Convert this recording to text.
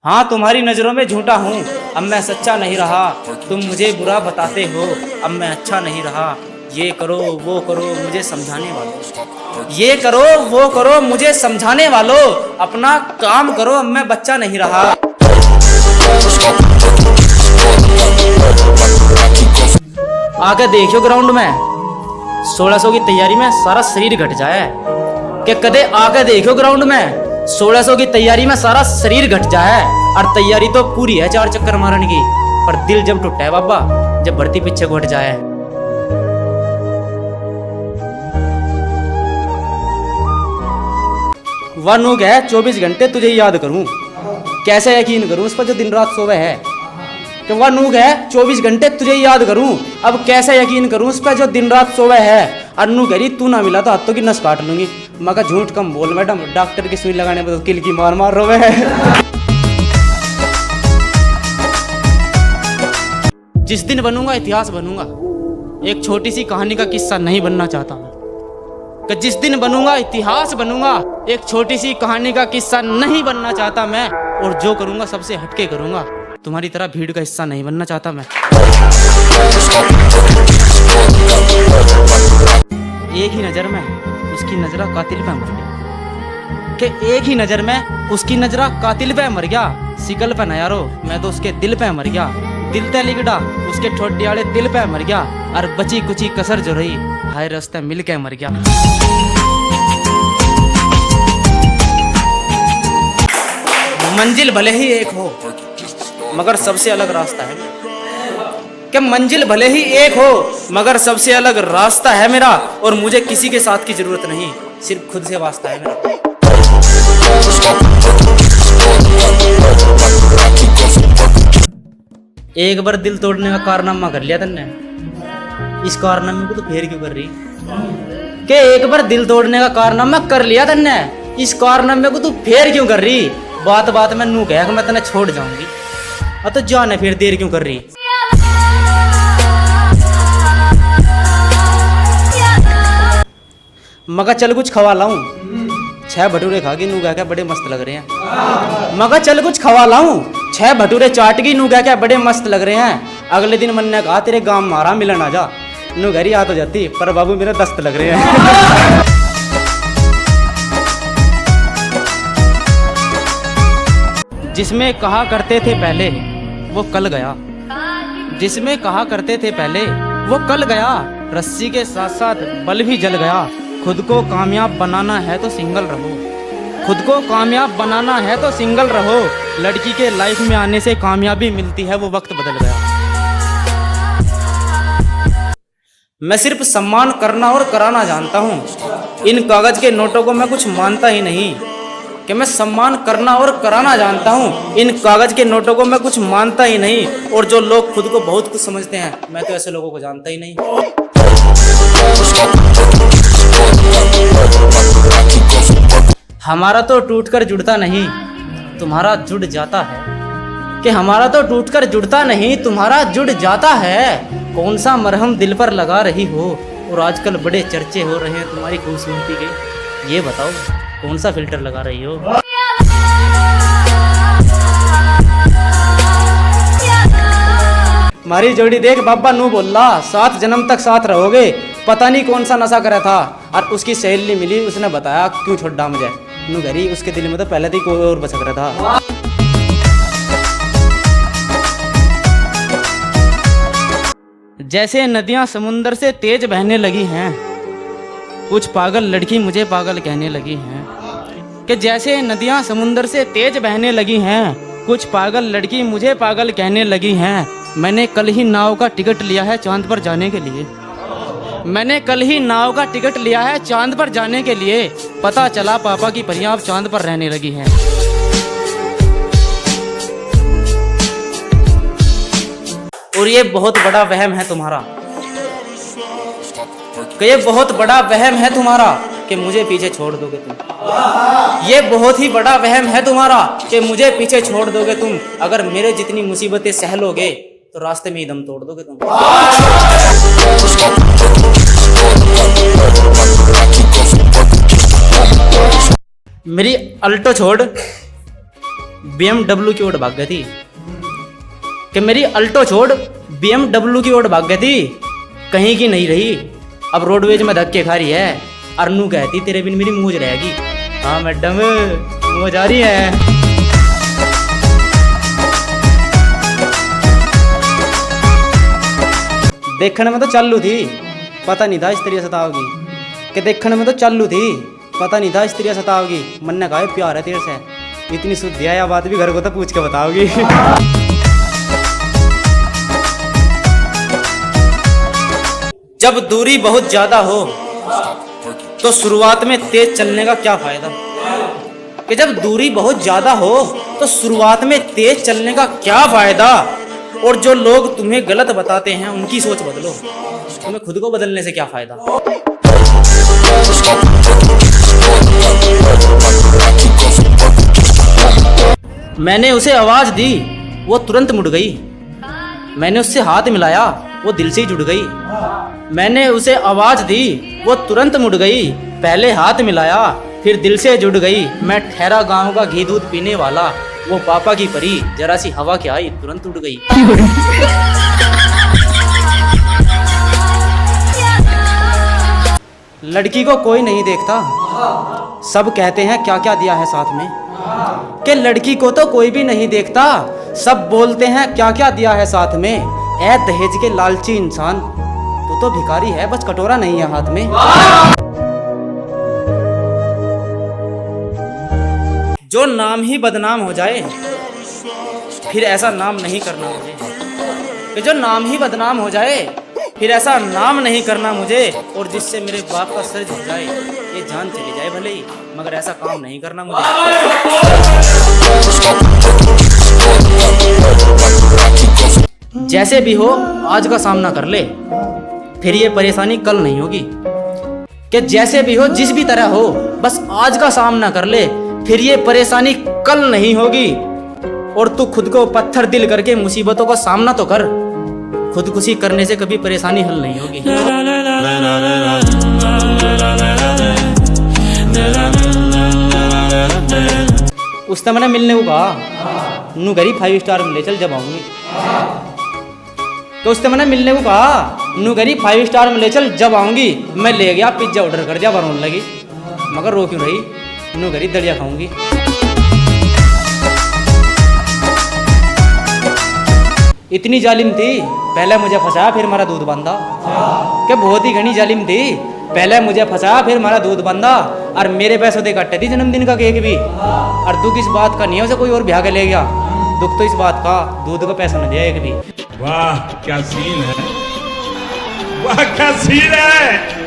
हाँ तुम्हारी नजरों में झूठा हूँ, अब मैं सच्चा नहीं रहा। तुम मुझे बुरा बताते हो, अब मैं अच्छा नहीं रहा। ये करो वो करो मुझे समझाने वालों, ये करो वो करो मुझे समझाने वालों, अपना काम करो अब मैं बच्चा नहीं रहा। आके देखियो ग्राउंड में 1600 की तैयारी में सारा शरीर घट जाए। कि कदे आके देखियो ग्राउंड में 1600 की तैयारी में सारा शरीर घट जाए। और तैयारी तो पूरी है 4 चक्कर मारने की, पर दिल जब टूटा है बाबा, जब भर्ती पीछे घट जाए। वह नूक है 24 घंटे तुझे याद करूं, कैसे यकीन करूं उस पर जो दिन रात सोवे है। कि वह नूक है 24 घंटे तुझे याद करूं, अब कैसे यकीन करूं उस पर जो दिन रात सोवे है। अन्नू कह रही तू ना मिला तो हाथों की नस काट लूंगी। मगर झूठ कम बोल मैडम, डॉक्टर की सुई लगाने पर तो किल की मार मार रोवे है। जिस दिन बनूंगा इतिहास बनूंगा, एक छोटी सी कहानी का किस्सा नहीं बनना चाहता मैं। कि जिस दिन बनूंगा इतिहास बनूंगा, एक छोटी सी कहानी का किस्सा नहीं बनना चाहता मैं। और जो करूंगा सबसे हटके करूंगा, तुम्हारी तरह भीड़ का हिस्सा नहीं बनना चाहता मैं। एक ही नजर में उसकी नजरा कातिल पे मर गया। कि एक ही नजर में उसकी नजरा कातिल पे मर गया। सिकल पे न यारो मैं तो उसके दिल पे मर गया। दिल ते लिगड़ा उसके ठोडियाले दिल पे मर गया। और बची कुची कसर जो रही हाय रास्ते मिल के मर गया। मंजिल भले ही एक हो मगर सबसे अलग रास्ता है। कि मंजिल भले ही एक हो मगर सबसे अलग रास्ता है मेरा। और मुझे किसी के साथ की जरूरत नहीं, सिर्फ खुद से वास्ता है मेरा। एक बार दिल तोड़ने का कारनामा कर लिया तन्ने, इस कारनामे को तो फेर क्यों कर रही। कि एक बार दिल तोड़ने का कारनामा कर लिया तन्ने, इस कारनामे को तू फेर क्यों कर रही। बात बात में नू कह मैं तन्ने छोड़ जाऊंगी, अब तो जाने फिर देर क्यों कर रही। मगर चल कुछ खवा लाऊं, 6 भटूरे खा के नू कह बड़े मस्त लग रहे हैं। मगर चल कुछ खवा लाऊं, 6 भटूरे चाट की नू कह बड़े मस्त लग रहे हैं। अगले दिन मन ने कहा तेरे गांव मारा मिलन आ जा। नू घर ही आ तो जाती, पर बाबू मेरे दस्त लग रहे हैं। जिसमें कहा करते थे पहले वो कल गया, जिसमें कहा करते थे पहले वो कल गया। रस्सी के साथ साथ बल भी जल गया। खुद को कामयाब बनाना है तो सिंगल रहो, खुद को कामयाब बनाना है तो सिंगल रहो। लड़की के लाइफ में आने से कामयाबी मिलती है, वो वक्त बदल गया। मैं सिर्फ सम्मान करना और कराना जानता हूँ, इन कागज के नोटों को मैं कुछ मानता ही नहीं। कि मैं सम्मान करना और कराना जानता हूँ, इन कागज के नोटों को मैं कुछ मानता ही नहीं। और जो लोग खुद को बहुत कुछ समझते हैं, मैं तो ऐसे लोगों को जानता ही नहीं। हमारा तो टूटकर जुड़ता नहीं तुम्हारा जुड़ जाता है। कि हमारा तो टूटकर जुड़ता नहीं तुम्हारा जुड़ जाता है। कौन सा मरहम दिल पर लगा रही हो, और आजकल बड़े चर्चे हो रहे हैं तुम्हारी खूबसूरती के। ये बताओ कौन सा फिल्टर लगा रही हो। हमारी जोड़ी देख बाबा नू बोला 7 जन्म तक साथ रहोगे। पता नहीं कौन सा नशा करा था, और उसकी सहेली मिली, उसने बताया क्यों छोड़ा मुझे। नू घरी उसके दिल में तो पहले ही कोई और बचक रहा था। जैसे नदियां समुंदर से तेज बहने लगी हैं, कुछ पागल लड़की मुझे पागल कहने लगी हैं। कि जैसे नदियां समुंदर से तेज बहने लगी हैं, कुछ पागल लड़की मुझे पागल कहने लगी हैं। मैंने कल ही नाव का टिकट लिया है चांद पर जाने के लिए। मैंने कल ही नाव का टिकट लिया है चांद पर जाने के लिए। पता चला पापा की परियां अब चांद पर रहने लगी हैं। और ये बहुत बड़ा वहम है तुम्हारा, कि ये बहुत बड़ा वहम है तुम्हारा कि मुझे पीछे छोड़ दोगे तुम। ये बहुत ही बड़ा वहम है तुम्हारा कि मुझे पीछे छोड़ दोगे तुम। अगर मेरे जितनी मुसीबतें सह लोगे तो रास्ते में ही दम तोड़ दोगे तुम। मेरी अल्टो छोड़, BMW की ओर भाग गई थी। कि मेरी अल्टो छोड़ BMW की ओर भाग गई थी, कहीं की नहीं रही, अब रोडवेज में धक्के खा रही है। अरनू कहती तेरे बिन मेरी मौज रहेगी। हाँ मैडम, मौज आ रही है। देखने में तो चालू थी, पता नहीं था स्त्री सताओगी। कि देखने में तो चालू थी, पता नहीं था स्त्री सताओगी। मन ने कहा प्यार है तेरे से, इतनी शुद्ध है या बात भी घर को तो पूछ के बताओगी। जब दूरी बहुत ज्यादा हो तो शुरुआत में तेज चलने का क्या फायदा। कि जब दूरी बहुत ज्यादा हो तो शुरुआत में तेज चलने का क्या फायदा। और जो लोग तुम्हें गलत बताते हैं उनकी सोच बदलो, तुम्हें खुद को बदलने से क्या फायदा। मैंने उसे आवाज दी, वो तुरंत मुड़ गई। मैंने उससे हाथ मिलाया, वो दिल से ही जुड़ गई। मैंने उसे आवाज दी, वो तुरंत मुड़ गई। पहले हाथ मिलाया, फिर दिल से जुड़ गई। मैं ठहरा गांव का घी दूध पीने वाला, वो पापा की परी, जरा सी हवा के आई तुरंत उड़ गई। लड़की को कोई नहीं देखता, सब कहते हैं क्या क्या दिया है साथ में। कि लड़की को तो कोई भी नहीं देखता, सब बोलते हैं क्या क्या दिया है साथ में। ऐ दहेज के लालची इंसान, तू तो भिखारी है, बस कटोरा नहीं है हाथ में। जो नाम ही बदनाम हो जाए फिर ऐसा नाम नहीं करना मुझे। कि जो नाम ही बदनाम हो जाए फिर ऐसा नाम नहीं करना मुझे। और जिससे मेरे बाप का सर झुक जाए, ये जान चली जाए भले ही, मगर ऐसा काम नहीं करना मुझे। जैसे भी हो आज का सामना कर ले, फिर ये परेशानी कल नहीं होगी। कि जैसे भी हो, जिस भी तरह हो, बस आज का सामना कर ले, फिर ये परेशानी कल नहीं होगी। और तू खुद को पत्थर दिल करके मुसीबतों का सामना तो कर, खुदकुशी करने से कभी परेशानी हल नहीं होगी। उसने मैंने मिलने को कहा, नू घरी 5 स्टार में ले चल जब आऊंगी। तो उसने मैंने मिलने को कहा, नू घरी 5 स्टार में ले चल जब आऊंगी। मैं ले गया, पिज्जा ऑर्डर कर दिया, बनने लगी, मगर रो क्यों रही, नू घरी दलिया खाऊंगी। इतनी जालिम थी, पहले मुझे फंसाया फिर मेरा दूध बंधा। क्या बहुत ही घनी जालिम थी, पहले मुझे फंसाया फिर मेरा दूध बंधा। और मेरे पैसों दे काटे थी जन्मदिन का केक भी। और दुख इस बात का नहीं है उसे कोई और ब्याह के ले गया, दुख तो इस बात का दूध का पैसा न दिया एक भी। वाह क्या सीन है, वाह क्या सीन है।